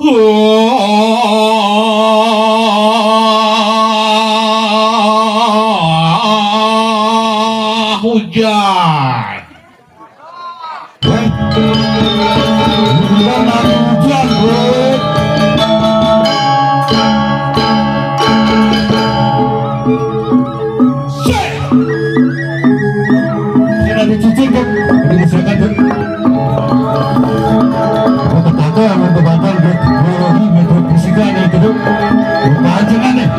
Hujan. Hujan, bro. Saya dicuci kan, dibersihkan kan. Tetangga yang membantu biologi metrofisika nih itu, macam mana?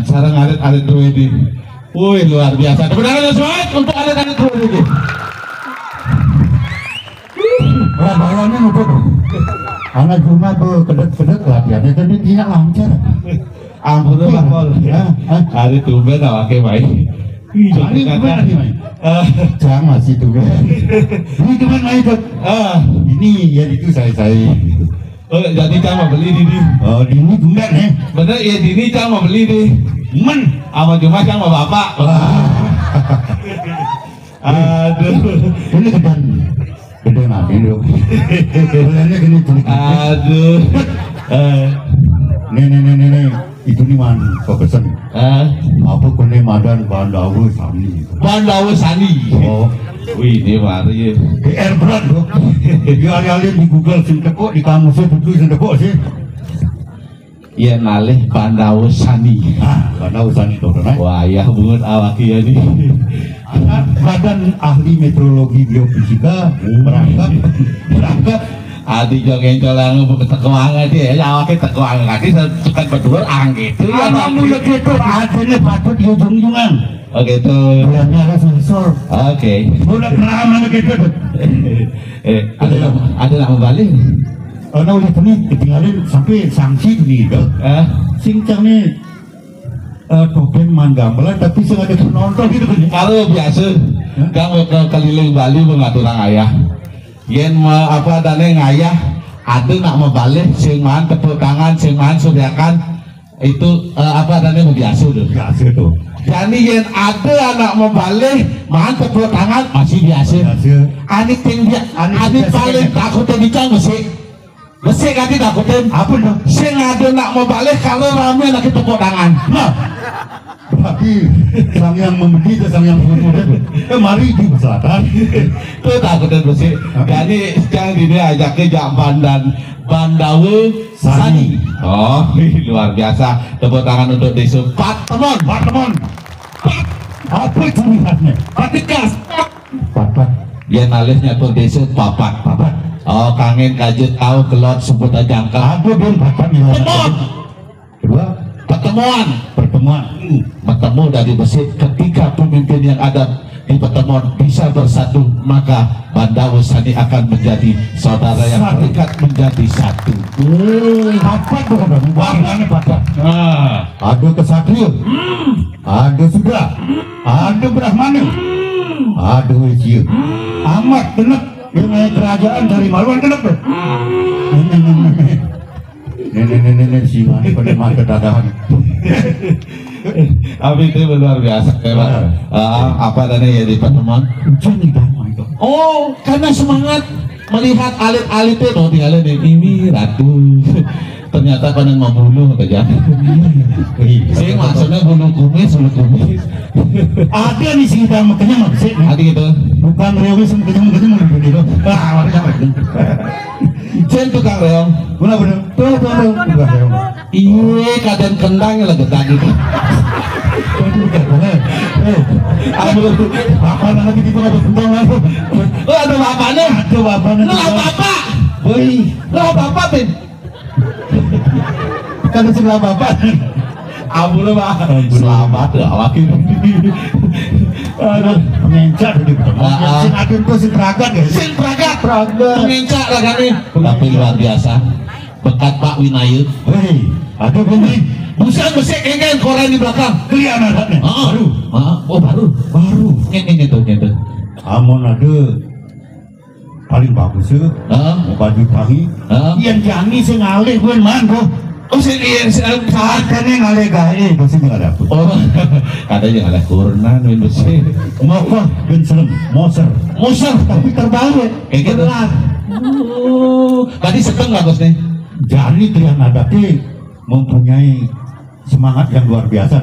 Sarang alit-alit dulu ini. Wih, luar biasa. Tepuk tangan semangat untuk alit-alit dulu ini. Bayarnya ngumpul. Anak cuma tuh kedek-kedek latihannya tadi tidak lancar. Ampun tuh Pak Pol. Hari tumben awake baik. Ini gimana lagi main? Jangan masih tuh. Ini gimana main tuh? Ini ya itu saya. Oh, jadi Cang mau beli Dini. Oh, ini gimana nih? Bener ya Dini Cang mau beli nih. Men, Sama cuma Cang mau bapak. Aduh. ini gede mati dong. Sebenarnya gini tuh. Aduh. Nih. Itu nih man, pesen. Apa kene madan Bandawu Sani. Bandawu Sani. Oh, wih, ini mari. PR berat loh. Alih-alih di Google sing teko di kamusnya tulis sing teko sih. Iya nalih Bandawu Sani. Bandawu Sani tuh, kan? Wah, ya bungut awak ya nih. Badan Ahli Meteorologi Geofisika berangkat Adi jogen colang tekuangan dia ya awake tekuangan kaki suka berdua gitu ya alhamdulillah gitu adanya patut di ujung-ujungan. Oh gitu. Bulannya ada sensor. Oke. Bulan mana gitu. Ada nak balik. Oh, nah udah nih ketinggalin sampai sanksi nih dok. Singcang nih topeng main gamelan tapi sengaja penonton gitu kan. Kalau biasa kamu ke keliling Bali mengatur ayah. Yen apa dane ngayah ada nak membalik sing man tepuk tangan sing man sediakan itu apa dane biasa tuh. Biasa tuh. Jadi yen ada anak membalik man tepuk tangan masih biasa. Anik tinggi anik paling takutnya dicang Mesti kan takutin apa dong? Sing ada nak membalik kalau rame lagi tepuk tangan. Nah, berarti sang yang membeli dan sang yang bunuh mari di selatan. Tuh takutin mesti. Jadi sekarang ini ajak ke Jamban dan Bandawu Sani. Oh, luar biasa. Tepuk tangan untuk desa Patemon. Apa cirinya? Patikas. Papat. Ya nalisnya tuh desa Papat. Oh, kangen kajet tahu kelot sebut aja angka. Aku belum papat nih. Kedua, pertemuan. Bertemu dari Besit ketika pemimpin yang ada di pertemuan bisa bersatu maka Bandawu Sani akan menjadi saudara yang terikat menjadi satu. Papat bukan warnanya papat. Ada kesatria, ada sudah, ada Brahmana, ada Wisya, amat benar. Ini kerajaan dari Marwan kenapa? Nenek si mana pada mata dadahan. Tapi itu luar biasa, Pak. Apa tadi ya di pertemuan? Hujan nih damai itu. Oh, karena semangat melihat alit-alitnya dong tinggalin ini ratu. Ternyata pada membunuh aja. Sing maksudnya bunuh kumis. Ada nih sing kita makanya maksud Ada gitu. bukan rewis makanya mau gitu. Ah, makanya. Sen tukang reong. Benar. Tuh, bukan reong. Iya, kadang kendang lah getah gitu. Aduh, apa nanti kita ada tentang apa? Oh, ada bapaknya. Ada bapaknya. Lo bapak. Woi, Lo bapak pin. kan sebelah bapak. Abu lo pak. Selamat ya laki. Aduh, mengencak di Ah. sing agen tuh sing teragat ya. Sing pragat. Mengencak lah kami. Tapi luar biasa. Bekat Pak Winayu. Hei, ada bunyi. Busan besek kengken koran di belakang. Kelihatan anaknya. Baru. Oh baru. Ini tuh. Amun ada paling bagus ya. Mau baju tangi. Yang jangi sing ngalih buen man bro. Oh sing Saat kan yang ngalih gae, pasti nggak dapet. Oh, katanya ada kurnan win besi. Motor ben serem, moser. Tapi terbang ya. Kayak gitu. Oh, tadi seteng bagus nih. Jadi Trian Nadati mempunyai semangat yang luar biasa.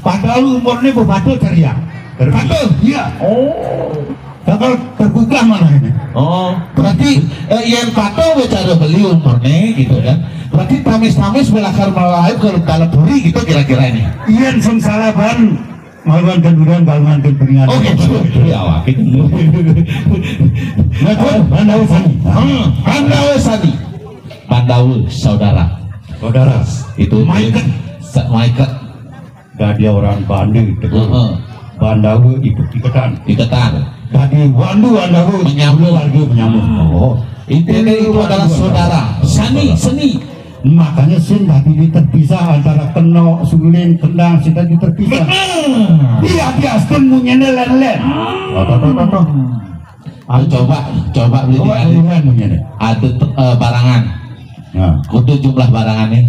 Padahal umurnya bebatul ceria. Betul? Iya. Oh. Bakal tergugah malah ini. Oh, berarti yang pato cara beli umurnya gitu kan. Berarti tamis-tamis belakar melayu ke talapuri gitu kira-kira ini. Iyan sengsalaban melawan kenduran balungan kepentingan. Oh gitu. Ya wakil. Pandawa Sani. Pandawa Sani. Pandawa saudara. Itu Maiket. Gak dia orang Bandung. Pandawa ikut iketan. Tadi Wandu Menyambung. Oh, Itu adalah saudara. Seni. makanya sin tadi terpisah antara keno, sulin, kendang, sin tadi terpisah. Iya biasa munyene len. Coba beli ada barangan. Nah, Kudu jumlah barangannya.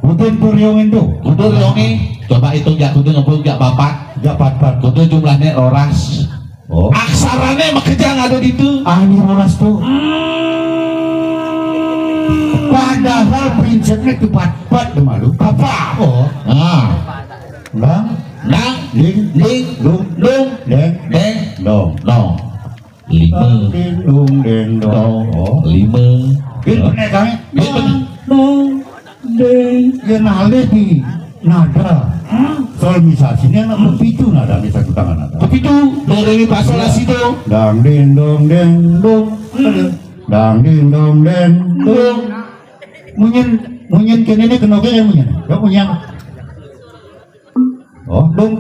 kudu turyong itu. Kudu yongi. Coba hitung jak kudu ngepul jak bapak. Jak pat. Kudu jumlahnya oras. Oh. Aksaranya makejang ada di itu. Ini oras tuh. Padahal prinsipnya itu pat malu. Apa? Oh. Nang, ling, dong, deng, dong. Lima. Ding, dong. Oh. Lima. Ini bener kan? Deng. Ya nale di nada. Solmisasinya anak berpitu nada di satu tangan nada. Tapi itu dari pasal situ. Dang ding dong deng dong. Dang ding dong deng dong. Munyin kene ne kenoke ya munyin. Ya munyin. Oh, dong.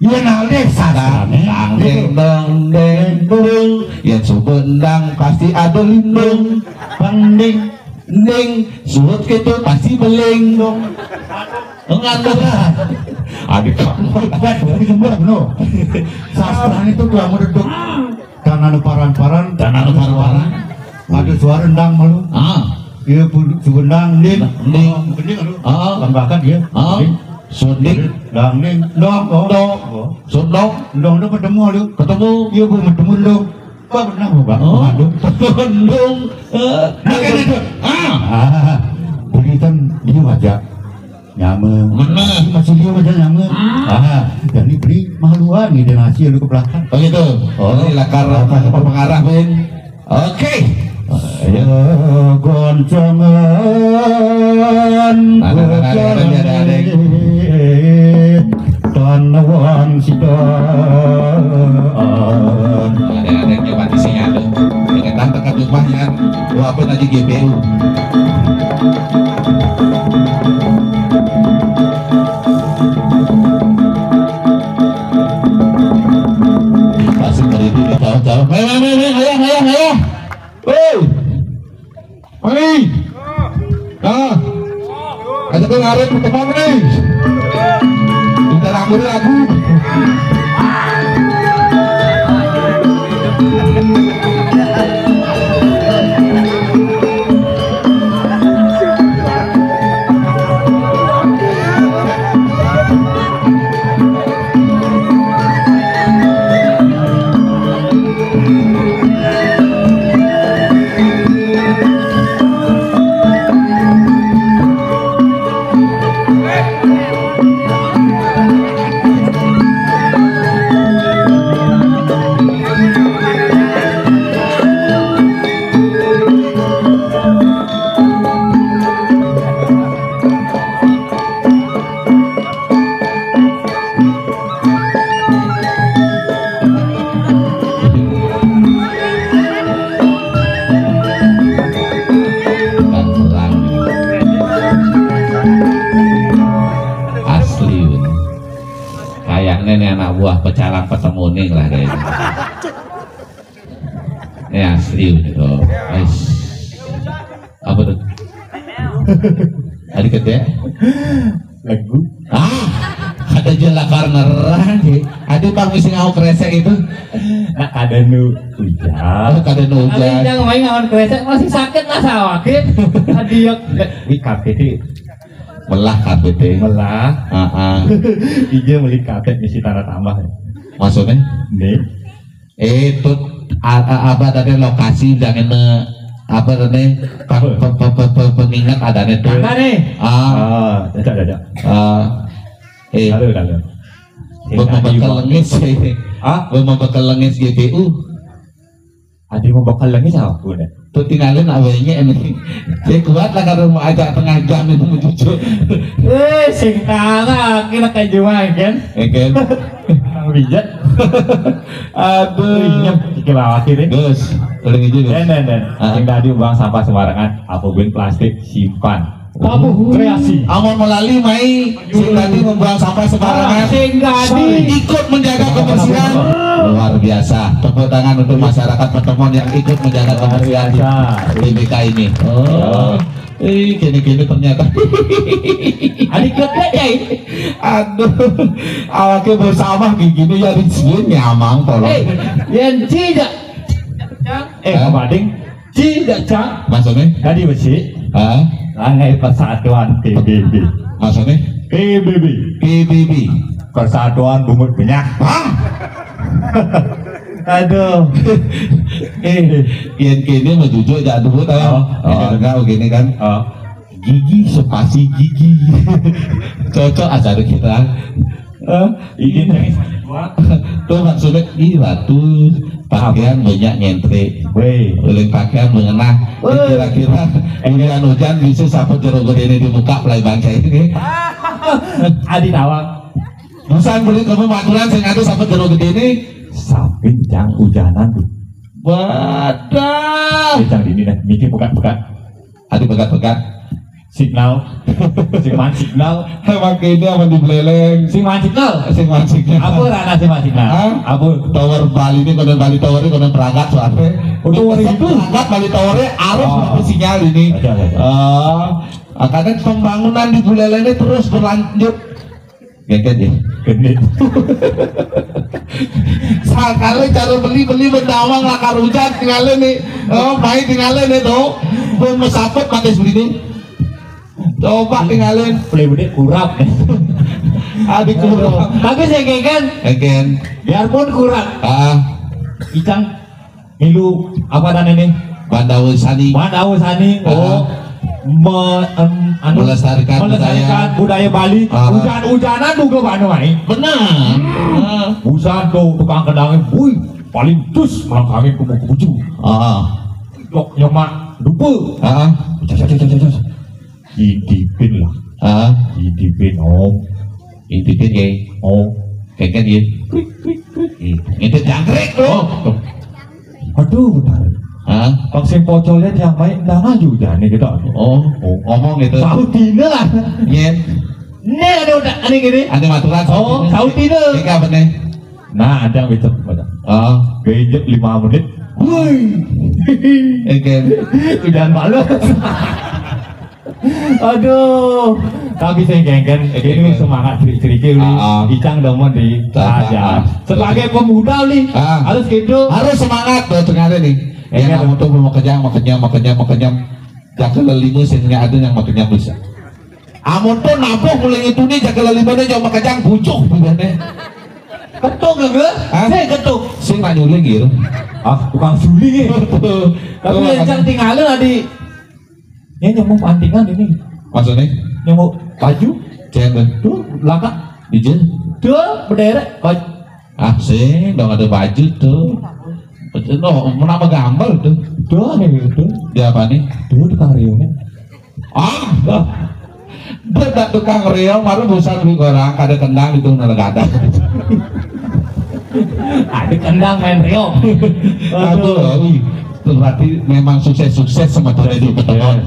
Ya nale sasane. Dang dong. Yang subendang pasti ada lindung. Banding Ning, suut gitu pasti beling dong. Enggak lah. Adik kamu. Tapi gembira bener. Sastra itu tuh mereduk. Dan anu paran-paran. Ada suara endang malu. Iya pun subendang ding. Bening aduh. Lembakan dia. Sunding, Dang ding dong. sundong, Dong ketemu aduh. ketemu, Iya bu ketemu dong. Apa pernah bu bang? Aduh. sundong. Berikan dia wajah nyame. Mana? Masih dia wajah nyame. Jadi beri maluan nih dan hasil ke belakang. Oh gitu. Ini lakar pengarah Ben. Oke. Ya goncangan tanawang sidaan. Ada yang mati sinyal tuh. Dengan tekan rumahnya. Walaupun aja GPU. Masih beribu di jauh-jauh. Ayah. Hei. Ajak ke ngaret ketemu nih. Kita lagu. dongeng lah kayaknya. Ya asli tuh. Apa tuh? Adik kete? Lagu. Ada jelakar ngerang. Adik bang misi ngau kresek itu. Nak ada nu hujan. Kada Tapi hujan. yang main ngawon kresek masih sakit lah sawakit. Adiok. Di KPT Belah KPT. melah. Ije beli KPT misi tanah tambah. Maksudnya? Nih. Itu apa tadi lokasi jangan apa tadi pengingat adanya tuh. Kakak nih. Ada. Lalu. Membekal lengis, membekal lengis GPU. Adi mau bakal lagi sama aku deh. Tuh tinggalin awalnya ini. Saya kuat lah kalau mau ajak tengah jam itu mencucu. Sing tanga kira kejuan kan. Kan? Kang bijak. Aduh. Kelawat ini. Gus, tolong izin Gus. Dan. Yang tadi buang sampah sembarangan. Apa bin plastik simpan. Kamu Kreasi. Amon melali mai, sing tadi membuang sampah sembarangan. Sing tadi. Ikut menjaga kebersihan. Luar biasa. Tepuk tangan untuk masyarakat pertemuan yang ikut menjaga kebersihan di BBK ini. Gini ternyata. Adik kete ya. Aduh, awaknya bersama gini ya di sini nyamang tolong. Yang tidak. Bading. Tidak cang. Maksudnya? Tadi besi. Langai Persatuan PBB. Maksudnya? PBB. PBB. Persatuan Bungut Benyak. Aduh. Yang kini mau jujur jangan dulu tahu. Enggak begini kan. Gigi spasi gigi. Cocok acara kita. Ini Tuh maksudnya batu pakaian banyak nyentrik. Uling pakaian mengenah. Kira-kira hujan bisa sapu jeruk ini di muka pelai bangsa ini. Adi tawak. Busan beli kamu maturan saya ngadu sapu jeruk ini. Sampai jang hujanan tuh. Wadah. Jang ini nih, mikir bukan. Adi pegat-pegat. Signal. Siman signal. Emang ini apa di beleleng. Sing signal. Sing mancingnya. Apa rana sih signal? Apa? Tower Bali ini konon Bali Tower ini konon perangkat soalnya. Tower itu? Perangkat Bali Towernya harus dapat sinyal ini. Karena pembangunan di Buleleng ini terus berlanjut. Gengket ya. Genit. Sekali cara beli berdawang lakar hujan tinggalin nih. Main tinggalin nih tuh. Belum mesapet pakai sebeli. Coba tinggalin. Playboy kurap. Adik kurang. Tapi saya keken. Again. Biarpun kurang. Icang milu apa dan ini? Bandawa Sani. Melestarikan budaya Bali. Hujan-hujanan juga Bandung. Benar. Hujan tuh tukang kendangnya, paling tus malam kami kubu-kubu. Dok nyomak dupe. Idipin lah. Idipin om. Intipin ya. Keken ya. Itu jangkrik tuh. Aduh benar. Vaksin pocolnya yang main dah ngaju dah nih kita. Ngomong gitu. Sautina lah. Yen. Nih ada udah aneh gini. Ada maturan. Sautina. Ini apa nih? Nah ada yang becek pada. Gejek 5 menit. Keken. Udah malu. Aduh, tapi saya genggen, ini semangat cerita Icang domon di aja. Sebagai pemuda nih, harus gitu. Harus semangat tuh tengah nih. Yang kamu tuh mau kenyang. Jaga lelimu sehingga ada yang makannya bisa. Amun tuh nabuh mulai itu nih jaga lelimanya jauh makajang bujuk begini. Ketuk enggak? Saya ketuk. Sing nak nyuling gitu. Tukang suling. Tapi yang tinggalin adi. Ini nyamuk antingan ini. Maksudnya? Nyamuk baju. Jangan Tuh, langkah. Dijen. Tuh, berderet. Sih, dong ada baju tuh. No, menambah gambar tuh. Tuh, nih itu. Dia apa nih? Tuh, tukang riungnya. Bedak tukang riung, baru bosan beli orang, kada kendang itu negada. Ada kendang main riung. Aduh, berarti memang sukses-sukses sama di pertemuan.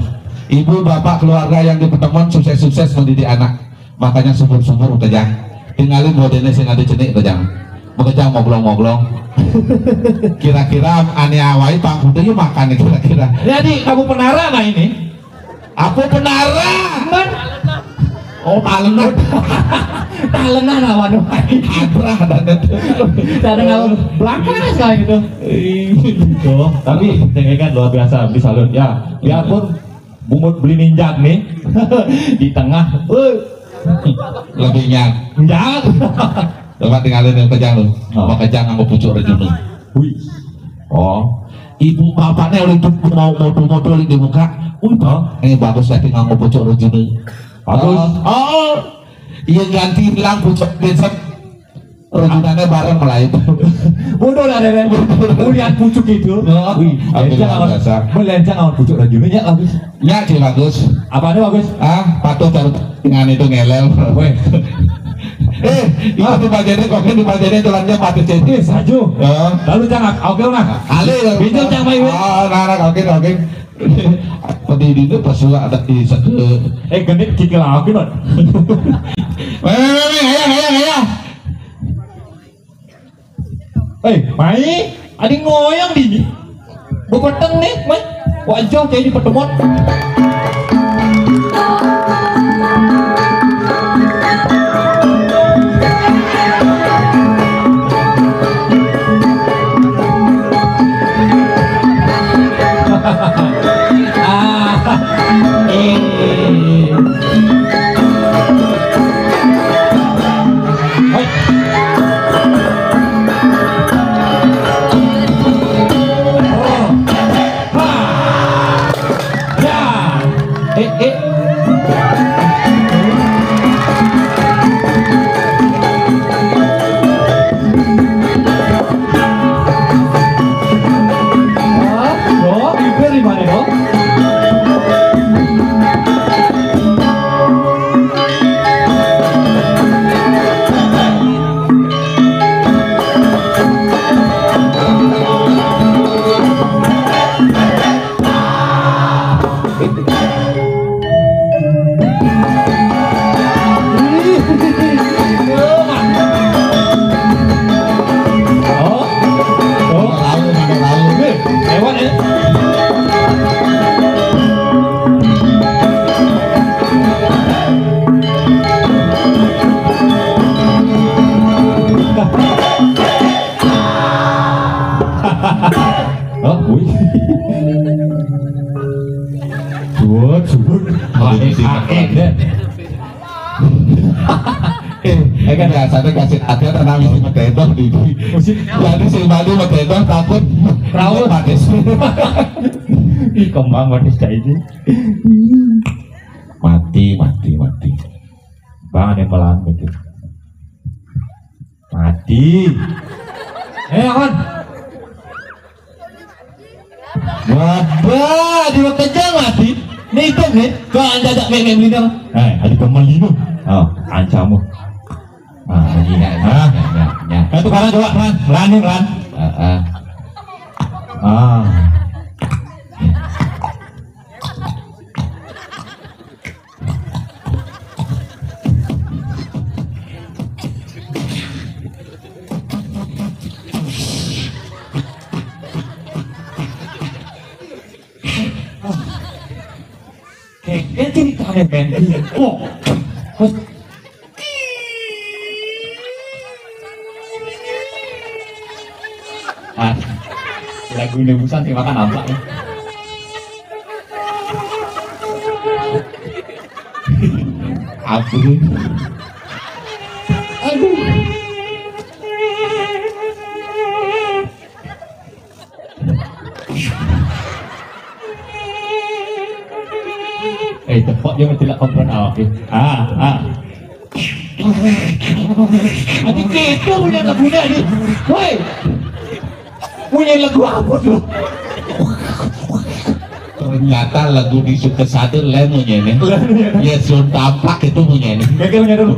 Ibu bapak keluarga yang di pertemuan sukses-sukses mendidik anak. Makanya subur-subur udah jangan. Tinggalin modelnya sing ada cenik udah jangan. Bekejang moglong-moglong. Kira-kira ane awai pangkudu yuk makan kira-kira. Jadi kamu penara nah ini? Aku penara. Man? Oh talenan. Talenan awan. Adrah dan itu. Cara ngawur belakang sekali gitu. Tuh, tapi kan luar biasa bisa lihat ya. Biarpun Bumut beli ninjak nih di tengah, Lebihnya. ninjak. Coba tinggalin yang kejang lu. Oh. Mau kejang nganggo pucuk rejunu. Wih, Oh. Ibu bapaknya oleh mau modul-modul di muka. Wih, ini bagus tadi nganggo pucuk rejunu. bagus. Oh. Iya ganti bilang pucuk besok. Rejunannya bareng mulai itu. Bodoh lah Deden. Lihat pucuk itu. Wih, lencang awan, biasa. melencang awan pucuk rajunya bagus. Ya sih bagus. Apanya bagus? Ah, patuh taruh dengan itu ngelel. Weh, Itu di bagiannya kok di bagiannya tulangnya patut jadi. saju. Ya. Lalu jangan, oke nah. Ale Pinjam cang mai. Oh, nah, oke. Pendiri itu pas ada di satu. Genit kikil oke non. Ayah. Mai, ada ngoyang di. Bepeteng nih, mai. Wajah jadi pertemuan. Kan biasanya kasih hati tenang si mededok di jadi si Madu mededok takut Rawat. manis Ih, kembang manis kayak ini. mati Bang ada yang melang gitu. Mati. Awan. wabah di waktu kejang mati nih itu nih kau anda tak main beli dong Ada kembali itu. Oh, ancamu. lagi ya. Itu kanan coba, Ran. Melan. Kayak ini kalian main. Oh. Lagu ini busan sih makan apa ya? Aduh. Tepok dia tidak kompon awak. Adik kita punya lagunya nih. Woi. Punya lagu apa tuh? Ternyata lagu di suka sadar lain punya ini. Ya sun tampak itu punya ini. Gagalnya dulu.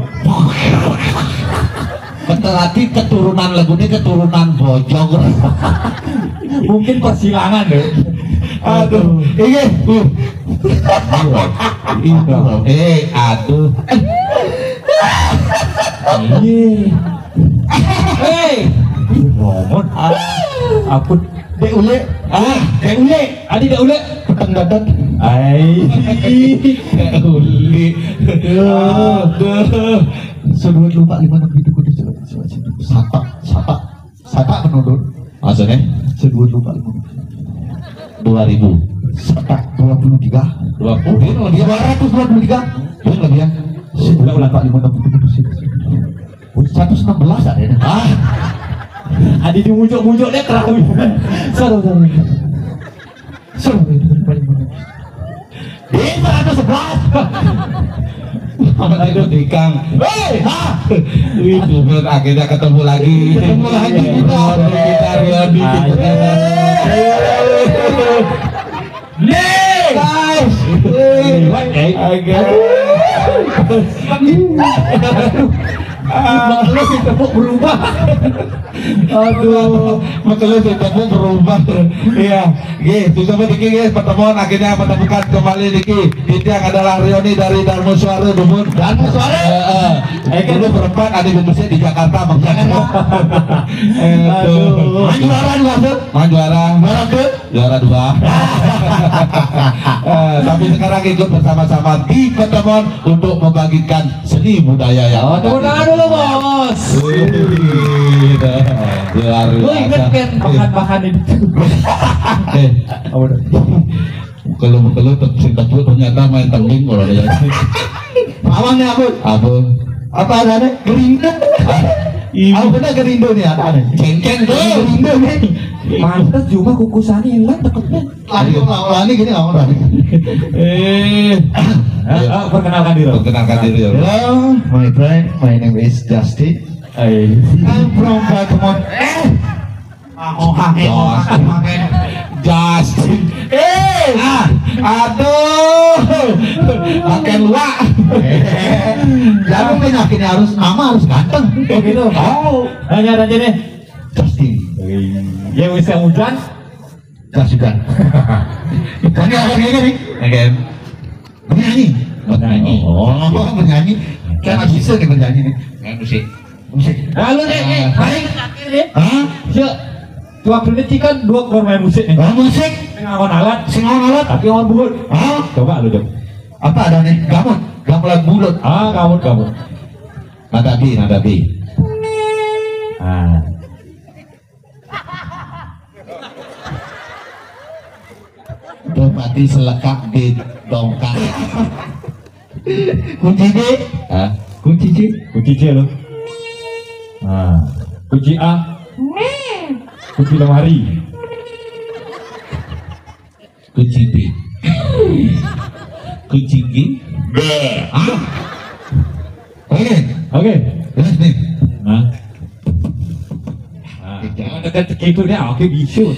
Berarti keturunan lagunya keturunan bojong. Mungkin persilangan deh. Aduh, aduh. Hei, Ngomong. Aku Dek ule. Dek ule. adi dah ulet. Petang dadat. ai. Uli. Aduh. Sedua lupa 5 6 itu kudu sapa sapa menurut Maksudnya sedua lupa 5 2000. sapa 23 20. dia 223 Betul lebih ya. sedua lupa 5 6 itu kudu 116 ada Ah, Adi di muncul dia kerah. seru seru 511 apa itu Dikang? Itu bener akhirnya ketemu lagi. Ketemu lagi kita. Kita Riodi. Nih, Guys. lu kita mau berubah. Aduh, makanya kita berubah. Iya, gitu sampai Diki guys, pertemuan akhirnya menemukan kembali Diki. Itu yang adalah Rioni dari Darmo Suara Dubun. Darmo Suara? Dulu berempat ada di Mesir di Jakarta, Bang. Aduh, juara 2 tuh juara ke juara 2. Tapi sekarang ikut bersama-sama di pertemuan untuk membagikan seni budaya yang ada Tepuk di tangan dulu, Bos. Luar Lu inget kan bahan-bahan itu? Kalau sing tebut ternyata main tembing kalau dia. awalnya apa Apa ada nih gerindo aku bener gerindo nih ada nih cengkeng tuh. gerindo nih Mantas cuma kukusannya hilang deketnya. lagi gini nggak mau lagi Perkenalkan diri. Perkenalkan diri ya. hello my friend my name is Justin I'm from Baltimore Justin. Aduh. Makan luak. jangan penyakit nama harus ganteng Oh gitu. Nanya aja nih. Justin Ya bisa hujan. Justin kan ini orang ini nih Again. penyanyi penyanyi kan bisa nih penyanyi nih Musik. musik Lalu deh, paling akhir deh. hah Yuk, dua peneliti kan dua bermain musik nih. musik Ngawon alat, sing alat tapi ngawon bulut. hah Coba lu dong. apa ada nih gamelan bulat Kamu. Nada B. Domati selekap di dongkang. kunci D Hah? kunci C Kunci C lo. Kunci A. Kunci lemari. Kunci B. Kunci G. oke Oke. terus nih Jangan dekat gitu deh. Oke bisu.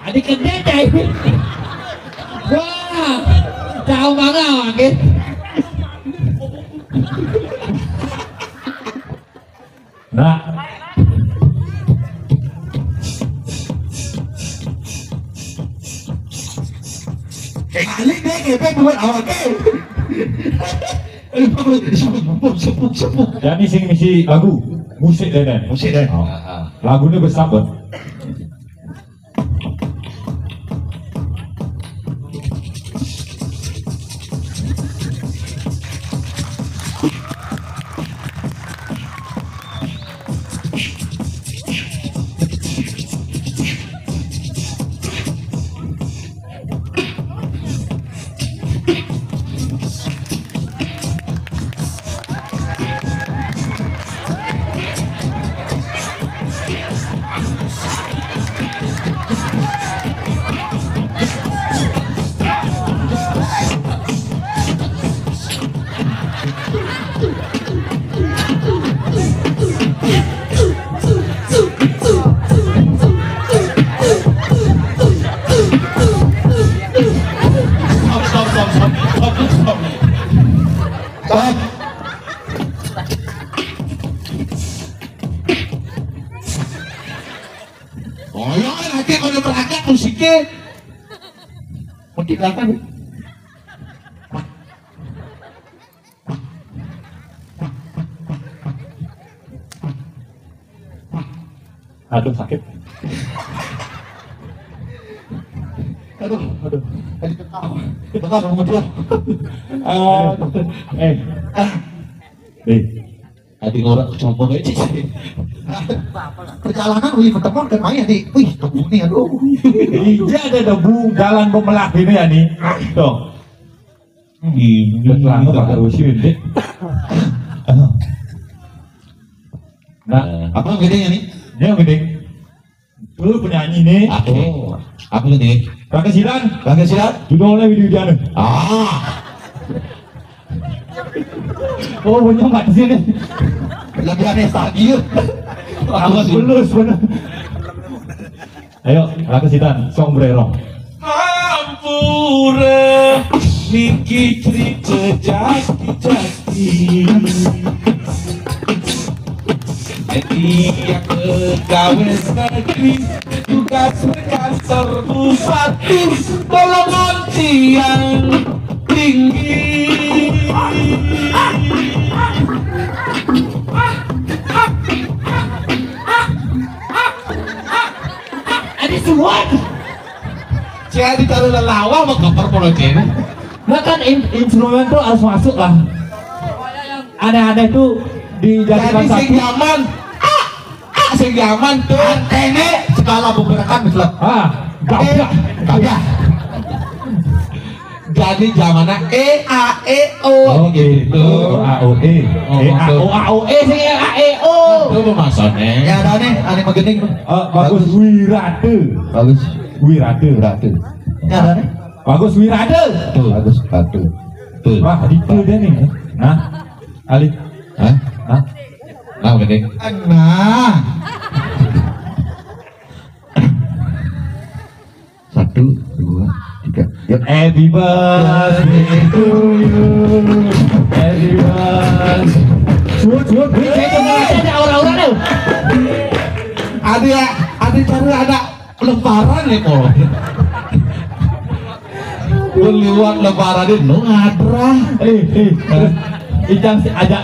Adik gede deh. Wah, tahu mana akhir. Nah. kali deh ngepek buat awak sepuk Jadi sing misi lagu musik deh nen. musik deh Lagunya besar kan. Oh ya kan nanti kalau berangkat musiknya motivasi Aduh sakit. Aduh. Tadi ketawa. Bentar, mau dia. Adi ngorek coba aja sih. Perjalanan wih pertemuan kan main di. Wih, debu nih aduh. Iya ada debu jalan pemelak ini ya nih. Tuh. Betul pakai usin deh. Nah, Apa yang gedenya nih? dia yang gede. Dulu penyanyi nih. Apa ini? Kakek Silan. Kakek silat? Judulnya Widi Widiana. Oh, punya nggak di sini. Lagi aneh stadion. Awas belus bener. Ayo, kakek Silan, sombrero. Hampura niki jaki-jaki Dia pegawai negeri tugas mereka serbu satu golongan tiang tinggi. Ada semua. Jadi kalau lelawa mau kabar polo cene. Nah kan instrumen tuh harus masuk lah. Aneh-aneh tuh dijadikan Jadi sing satu. zaman sing zaman tuh Antene skala beberapa misalnya. Gabah. Kagak. jadi zamannya E-A-E-O gitu. A-O-E. A-O-A-O-E sih A-E-O. Itu pemasannya. Ya ada nih, aneh magening. Bagus Wirate. Bagus. Wirate. Ya ada nih. Bagus Wirate. Tuh, bagus. Tuh. Tuh. Wah, itu dia nih. Nah, Ali. Hah? Nah, Nah, gede. Nah. 1, 2, 3. Yuk. Happy birthday to you. Happy birthday. Cuy, saya tuh ada aura-aura tuh. Ada cari ada lebaran nih kok. Liwat lebaran ini nu ngadrah. Ijang sih ajak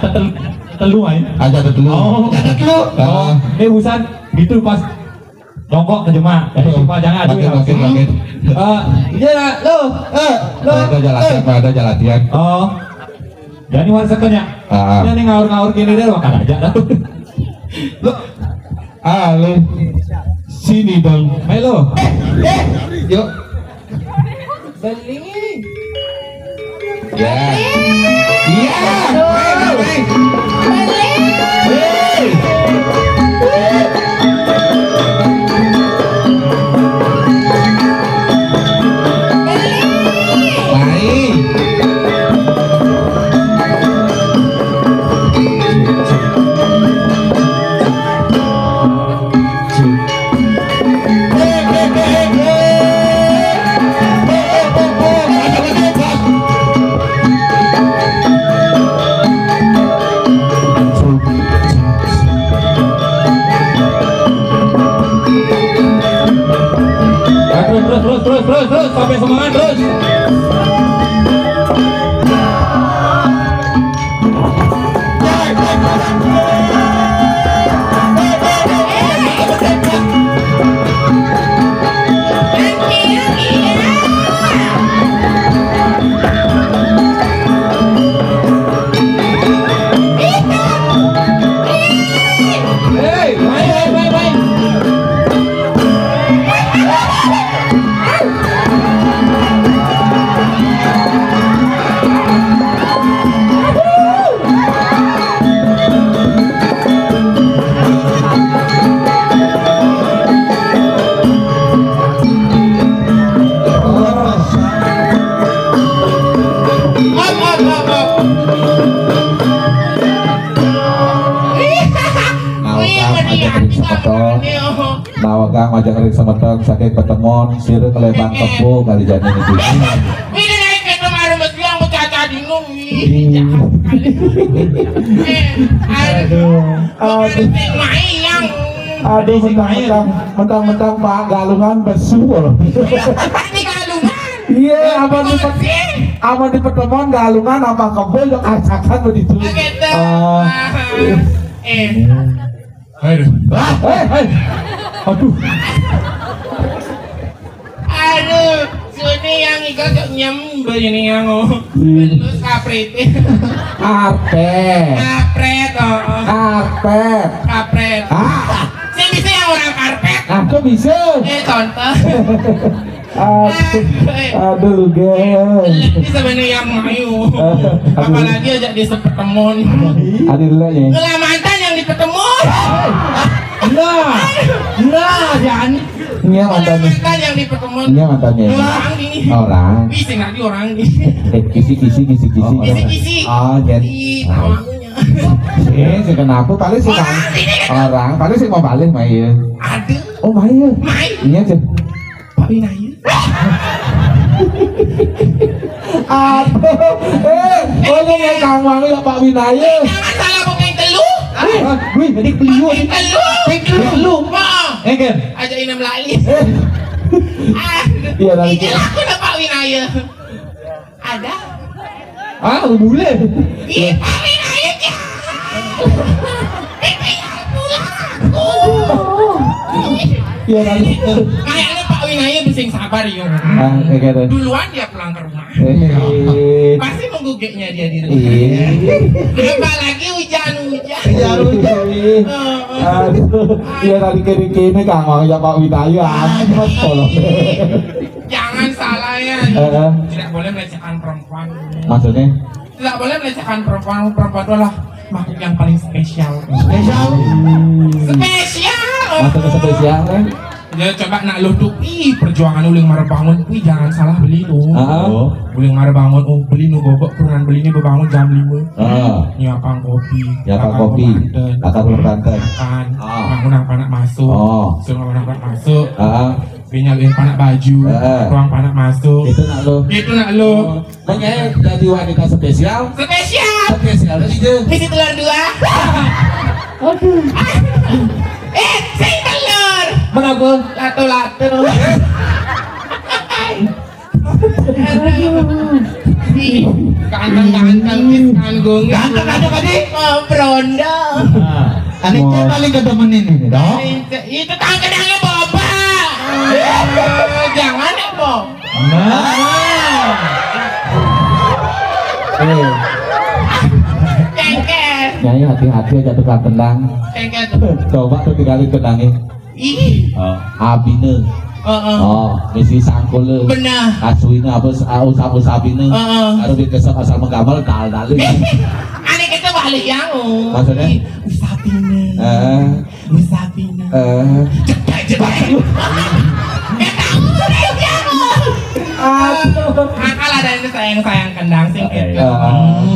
telu aja. Aja dulu. Oh, busan gitu pas jongkok ke jemaah. Pak jangan aduh ya. Makin. Iya, lo. Ada jalan latihan. Oh. Jadi waseknya. Ini ngaur-ngaur gini deh makan aja dah. Lo. Sini dong. Ayo lo. Yuk. Beli. Ya. Iya. Terus sampai semangat terus. Nawakang majak ring semeteng sakit pertemuan sireu kelebang tepu kali janin itu. Ini naik ke kemarin mesti yang caca bingung. Aduh. Main yang. Aduh mentang-mentang Pak Galungan besu loh. Ini galungan. Iya, apa di pertemuan Galungan apa kebo yang acakan begitu. Gitu. Aduh. Aduh. Aduh, sini yang ikan kok nyembel ini yang belus kapret. Kapret oh. Kapret. Sing bisa yang orang karpet. Kok bisa? Contoh. Aduh, guys. Ini sebenarnya yang mayu. Apalagi ajak dia sepertemuan. Adilnya ya. Lah mantan yang dipertemuan. Nah, jangan. Ini mantannya. Mantan yang dipertemuan. Ini mantannya. Orang ini. Orang. Bisa nggak di orang ini? Kisi. Kisi-kisi. Oh, jadi. Tahunya. Si kenapa? Paling sih orang. Paling sih mau balik Maya. Ada. Oh Maya. Mai. Iya sih. Pak Winaya. Aduh. Oh ini Kang Wangi ya Pak Winaya. Jangan salah bukan telu. Wih, jadi beliau ini. Telu. Mau. Kan? Aja inem lali. Iya lagi. Ini aku lah Pak Winaya. Ada. Boleh. Ih, Pak Winaya ya. Iya lagi. Kayaknya Pak Winaya bising sabar ya. Gitu. Duluan dia pulang ke rumah. Pasti menggugeknya dia di rumah. Apalagi hujan-hujan. Aduh. Iya tadi kini Kang Wangi ya Pak Winaya. Amat tolong. Jangan salah ya. Tidak boleh melecehkan perempuan. Maksudnya? Tidak boleh melecehkan perempuan. Perempuan itu adalah makhluk yang paling spesial. Spesial. Maksudnya spesial kan? Ya coba nak lu tuh, perjuangan uling marbangun, jangan salah beli tuh. Uling marbangun, beli nu bobok, kurang beli ini bebangun jam 5. Nyiapang kopi. Kakak berbanten. Kan, bangun panak masuk. Semua orang panak masuk. Pinyaluin panak baju, ruang panak masuk. Itu nak lu. Makanya jadi wanita spesial. Spesial itu. Misi telur 2. Sing telur. Kenapa? Lato-lato. Ganteng-ganteng kanggung. Ganteng tadi. Berondo. Ini paling ketemenin ini dong. Itu tangkedangnya boba. Jangan ya Bob. Cengket. Nyai hati-hati aja tukang tendang. Cengket. Coba tuh dikali tendangin. Ih. Abine. Misi sangkul. Benar. Kasuina apa usap-usapine. Karo dikesep asal menggamel dal-dal. Ane kita balik yang. Maksudnya? Usapine. Usapine. Cepat. Akal ada itu sayang kendang sing itu.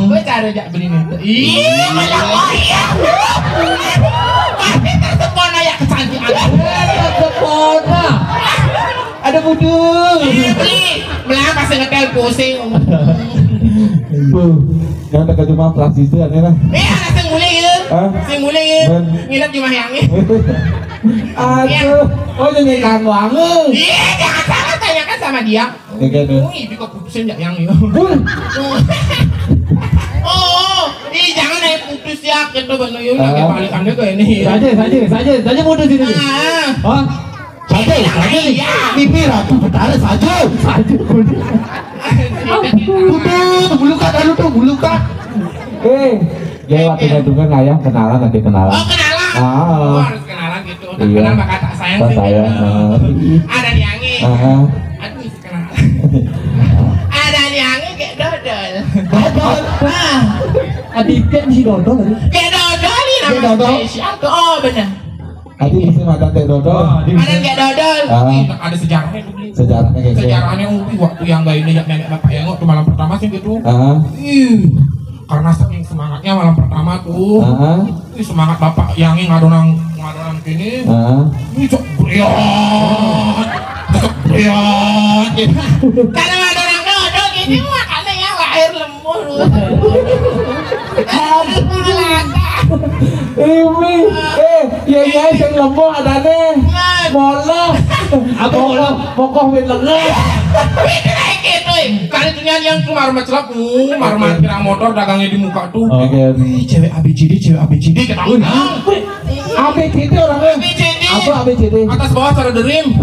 Gue cari jak beli itu. Ih, malah ya. Pasti tersepona ya kecantikan. Tersepona. Ada budul. Beli. Belah pasti ngetel pusing. Yang dekat cuma praktis itu aneh lah. Ada sing mulai ya. Sing mulai ya. Nginep di Mahyangnya. Aduh. Oh jadi Kang Wangi. Iya, jangan salah tanyakan sama dia. Ini kok putusin jak yang itu. Jangan naik putus ya, gitu bener yuk. Lagi balikan dia ke ini. Saja putus ini. Saja pipi ratu betara saja. Bulukan anu tuh bulukan. Dia waktu ngedungan ayam kenalan nanti kenalan. Oh kenalan. Harus kenalan gitu. Udah Iya. kenal maka tak sayang sih. Ada di angin. Aduh kenalan. Ada di angin kayak dodol. Adiknya di dodol lagi. Kayak dodol ini Kayak nama dodol. spesial tuh. Oh benar. Adik di sini mata teh dodol. Ada kayak dodol. Ada sejarahnya tuh. Sejarahnya kayak gitu. Sejarahnya waktu yang gak ini ya nenek bapak yang waktu malam pertama sih gitu. Karena saking semangatnya malam pertama tuh. Ini semangat bapak yang ngadonang gini. Ini cok briot. Karena ngadonang dodol gini makanya ya lahir lemur. Ini, ya sing lembo adane. Mola. Apa mola? Pokok wit lengan. Kali itu yang kemarin macelap, marmar kira motor dagangnya di muka tuh. Oke. Cewek ABCD ketahuan. ABCD orangnya. ABCD. Apa ABCD? Atas bawah cara derim.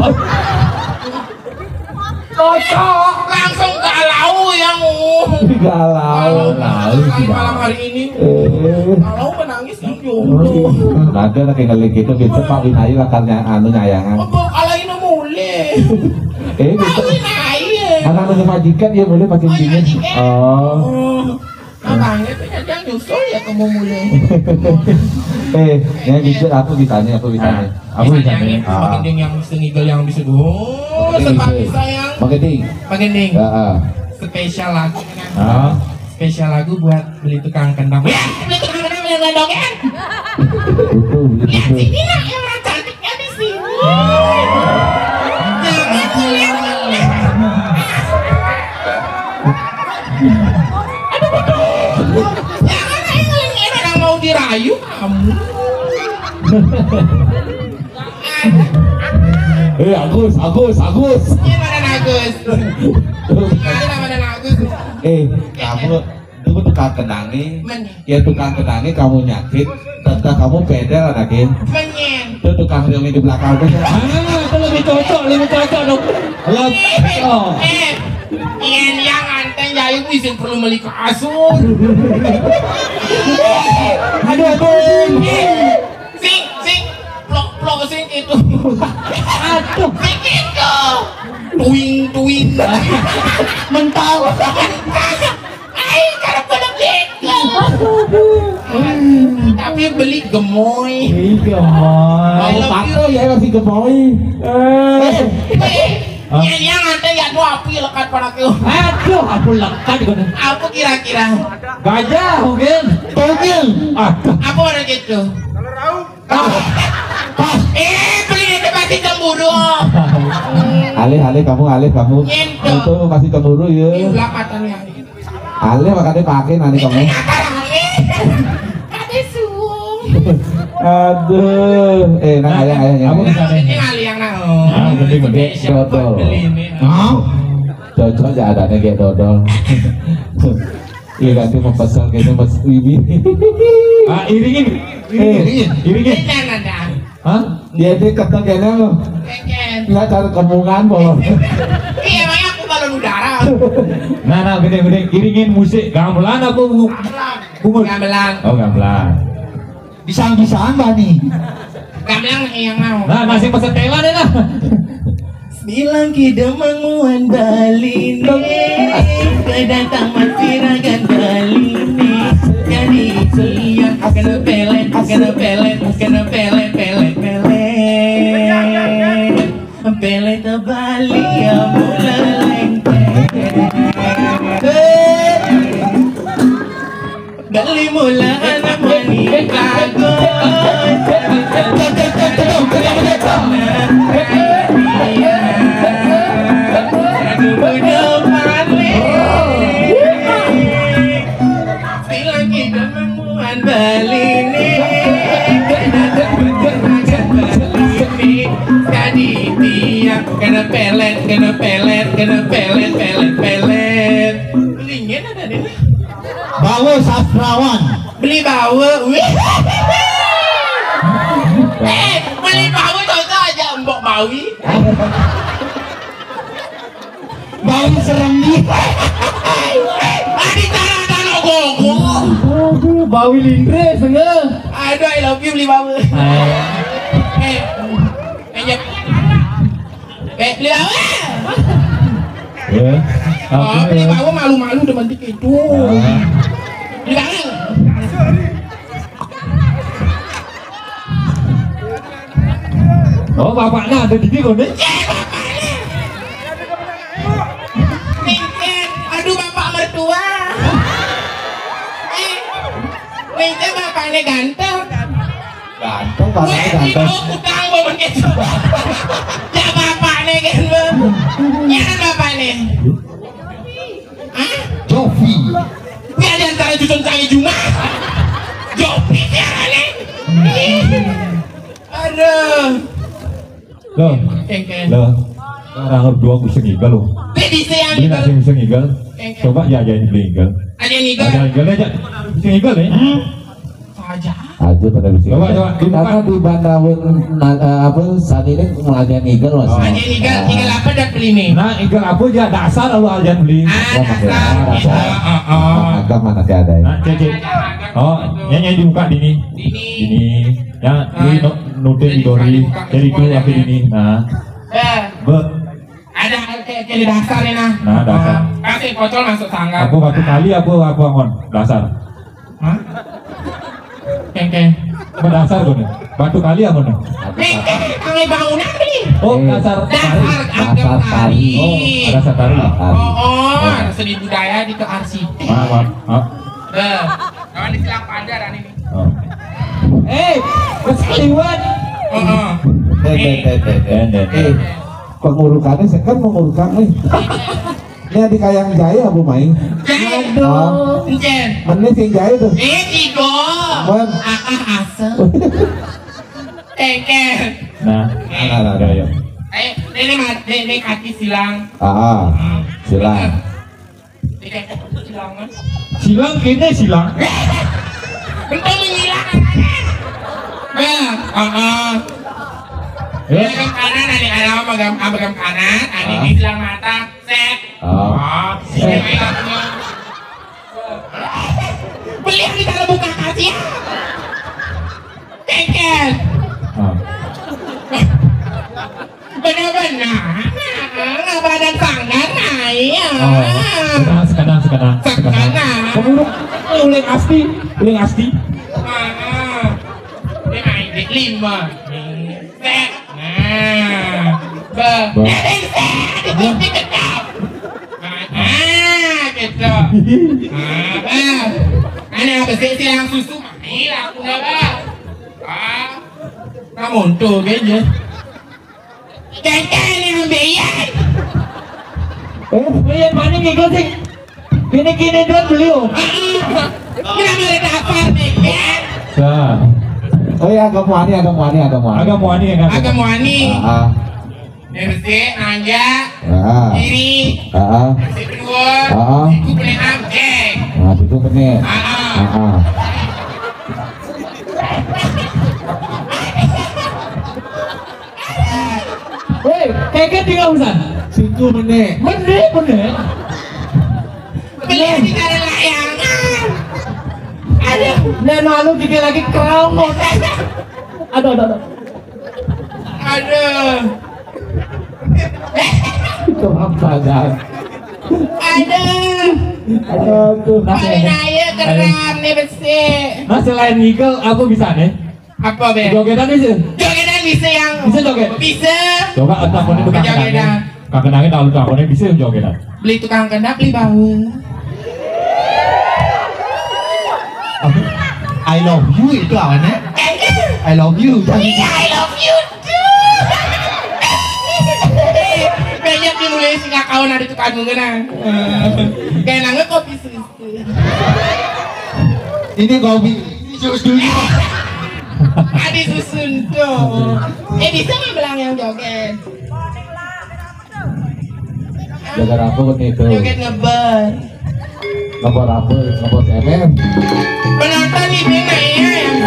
Cocok. Langsung galau yang Galau. malam hari ini. Galau menangis yang jomblo. Ada lagi kali gitu bisa Pak Winai lah karena anu nyayangan. Apa kalahin mulai? Bisa. Winai. Anak majikan ya boleh pakai dingin. Oh. Makanya ternyata nyusul ya kamu mulai. Ya gitu aku bisanya. Makin yang sengigel yang bisa sepati sayang. Makin ding. Spesial lagu kan. Spesial lagu buat beli tukang kendang. Ya, beli tukang kendang yang gendongan. Lihat sini lah yang orang cantiknya di sini. Jangan ini orang mau dirayu kamu. Agus. Gimana Agus? Kamu itu tukang kenangi. Ya tukang kenangi kamu nyakit, tentang kamu pedel lagi. Menyen. Itu tukang film di belakang itu. Itu lebih cocok dong. Yang anteng jaya bisa perlu beli kasur. Aduh. Sing, plok sing itu. Aduh. Sing itu. Tuing. Mental. Ay, karena pada beko. Tapi beli gemoy. Mau pakai ya masih gemoy. Yang anteng ya tuh api lekat pada kau. Aduh, aku lekat gitu. Apa kira-kira? Gajah mungkin. Apa orang gitu? Beli itu pasti cemburu. Alih kamu. Gitu. Itu masih cemburu ya. Belakatan yang Alih makanya pakai nanti kamu. Ada suung. Aduh. Ayah. Aku bisa nih. Ini kali yang nak. Gede. Dodol. Beli ini. Cocok ya ada kayak dodol. Iya nanti mau pesan kayaknya Mas Wibi. Iringin. Ini nanda. Hah? Dia keteng kayaknya loh. Keken. Nggak cari kemungan bolong. Iya, makanya aku balon udara. Nah, gede iringin musik gamelan aku bungut. Gamelan. Oh, gamelan. Bisaan nih. Gamelan yang mau. Nah, masih pesan telan ya nah. Bilang kidemanguan Bali nih, kedatang masiragan Bali nih. Jadi siang kena pelet Bali ya mulai Bali mula anak wanita kena pelet. Belinya ada deh. Bawa sastrawan. Beli bawa. Beli bawa contoh aja Mbok Bawi. Bawa serem nih. Adi tanah gogo. Bawi lindre sengaja. Aduh, I love you beli bawa. Beli bawa. Ya. Beli bawa malu-malu demen dikit itu. Beli bawa. Oh, bapaknya ada di sini kok, Nek. Aduh, bapak mertua. Nengke bapaknya ganteng. Ganteng bapaknya ganteng. Utang bawa gitu. Ya bapaknya kan, Bang. Ya kan bapaknya. Hah? Jovi. Biar di antara Juson Canggih Juma. Jopi siapa nih? Aduh. Loh, Kengken. loh. Orang berdua aku sengigal loh. Bisa yang Beli nasi sengigal. Kengken. Coba ya aja beli igal. Ada yang niga. Ada igal aja. Sengigal nih. Saja. Aja pada bisa. Coba, Karena di Bandaun apa saat ini mengajian igal mas. Anjing igal apa dah beli nih? Nah, igal apa aja dasar lalu aljan beli. Dasar. Agak mana sih ada ya? Nah, cek. Oh, nyanyi dibuka dini. Dini. Ya, ini note di dori. Jadi itu akhir ini. Nah, Ada kayak dasar nih nah. Nah, dasar. Kasih pocol masuk sanggar. Aku batu kali aku angon dasar. Hah? Kengkeng. Apa dasar gue nih? Batu kali aku nih. Kengkeng bangunan nih. Oh, dasar tari. Dasar tari. Oh, dasar tari. Ada seni budaya di kearsitek. Maaf. Kawan di Silang Panjar ini. Oh. Keseliwan. Pengurukannya sekarang mengurukan nih. Ini di Kayang Jaya Bu Mai. Aduh, Encen. Mana sing Jaya tuh? Tigo. Man. Asem. Kengkeng. Nah, ya. Ini kaki silang. Silang. Silang kan? Silang kene silang. Bentar menghilang. Pegang kanan, ada pegang kanan, ada di silang mata, set. Beli yang kita buka kasih. Kengkeng. Benar-benar. Badan sanggar naik. Sekarang. Penguruk uling asti. Ini main di 5. Set. Gitu. Ini apa sih silang susu? Ini aku nggak. Kamu tuh kayaknya. Kengkeng yang biaya. Biar mana ngikut sih? Kini doang beliau. Kenapa ada daftar nih? Oh ya agak muani. Agak muani ya kan? Agak muani. Bersih, nanjak, kiri, bersih kedua, itu boleh abjek. Nah itu bener. Kayaknya tinggal urusan. Situ bener. Bener. Beli di cara layangan. Ada. Nah lalu dikit lagi keramot. Aduh. Itu apa kan? Aduh tuh. Naya keram nih bersih. Nah selain nigel apa bisa nih? Apa be? Jogetan bisa? Jogetan bisa yang. Bisa joget? Bisa. Coba takonin tukang kenangnya. Tukang kenangnya tahu takonin bisa jogetan. Beli tukang kendak beli bau. I love you itu awalnya. I love you. I love you too. Banyak dimulai sih nggak kawan ada tukang mengenang. Kayak nangga kopi susu. Ini kopi jus dulu. Adi susun tuh. Bisa nggak bilang yang joget? Jaga apa itu? Joget ngeber. Ngebor apa? Ngebor MM. Penonton di mana ya yang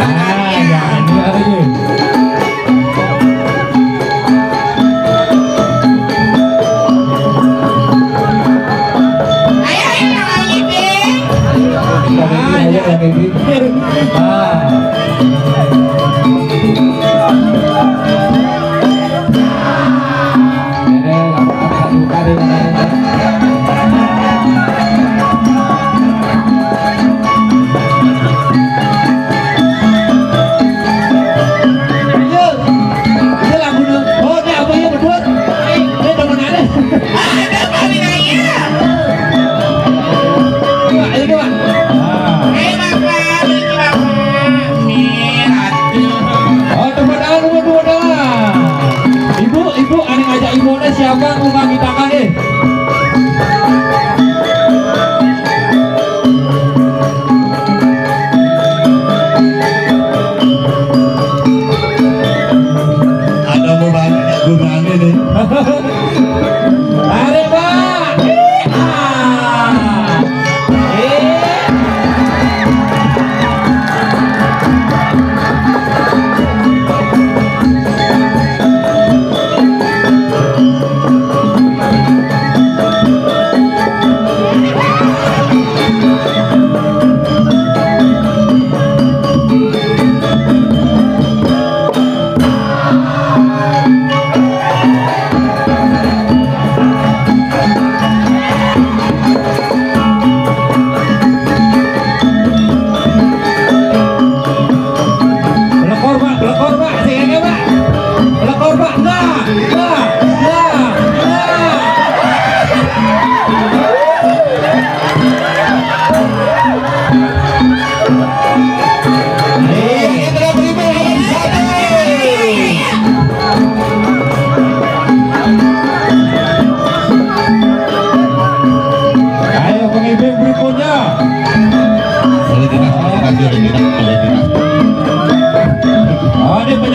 siapa rumah kita kan Ada mau banyak gue berani nih. Tarik Pak.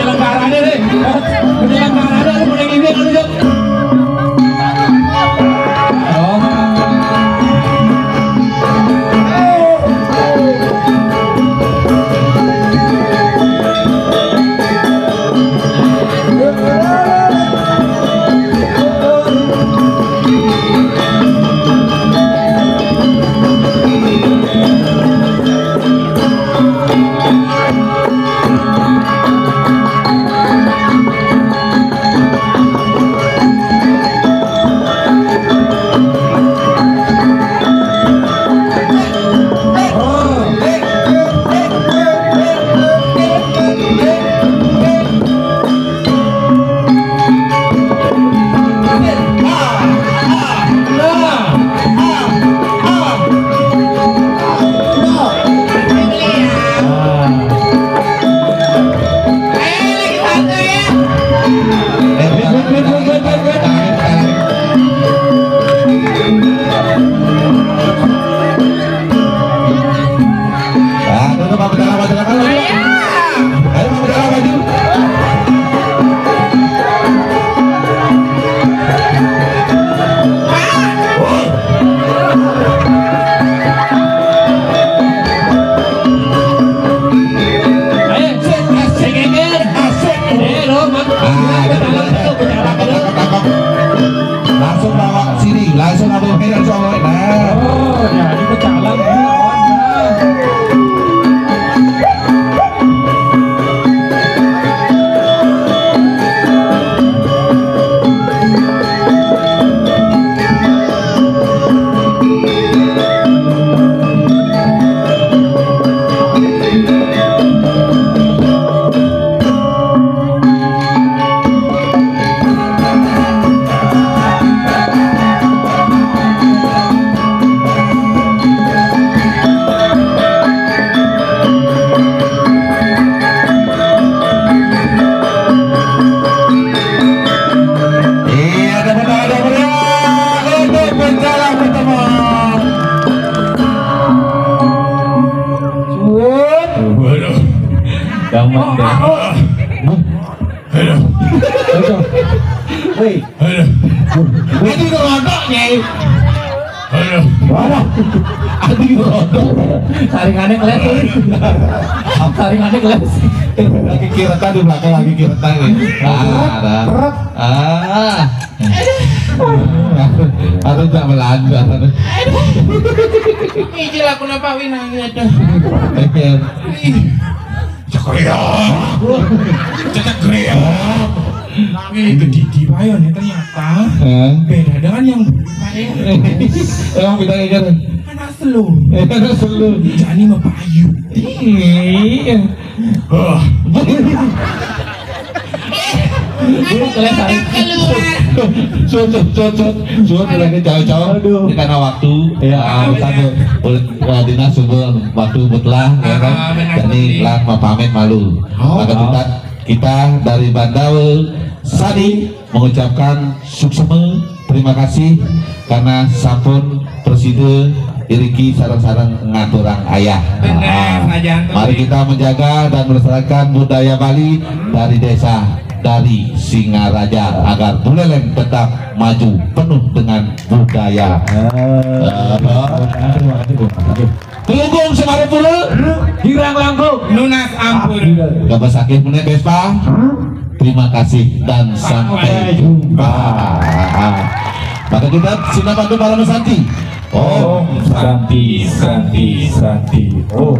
penyelenggaranya nih. Penyelenggaranya lu mulai gini lu Jok. Langsung bawa sini, langsung ambil medan soalnya. Nah. Oh, jadi pecalang Gampang deh. Woi, Ini rodok nyai. waduh, Adi rodok. saringannya keles tuh. Saringannya keles. Lagi kiratan di belakang lagi kiratan nih. Aduh tak melanda. Ijil aku napa winang ada. Cecak grea. Gede di bayon ya ternyata. Beda dengan yang Emang bedanya kan? anak selu. Anak selu. Jani mepayu. Iya. Ini keles saring. Suat lagi jauh-jauh di karena waktu satu dinas sumber waktu betlah ya kan jadi lang pamit malu maka kita dari Bandawe Sadi mengucapkan sukseme terima kasih karena sampun presiden Iriki sarang-sarang ngaturang ayah. Mari kita menjaga dan melestarikan budaya Bali dari desa dari Singaraja agar Buleleng tetap maju penuh dengan budaya. Tulunggung Semarepura, Hirang langkung. Lunas ampun. Gabah sakit meneh Vespa. Terima kasih dan sampai jumpa. Maka kita sinapandu para Santi. Santi. Oh.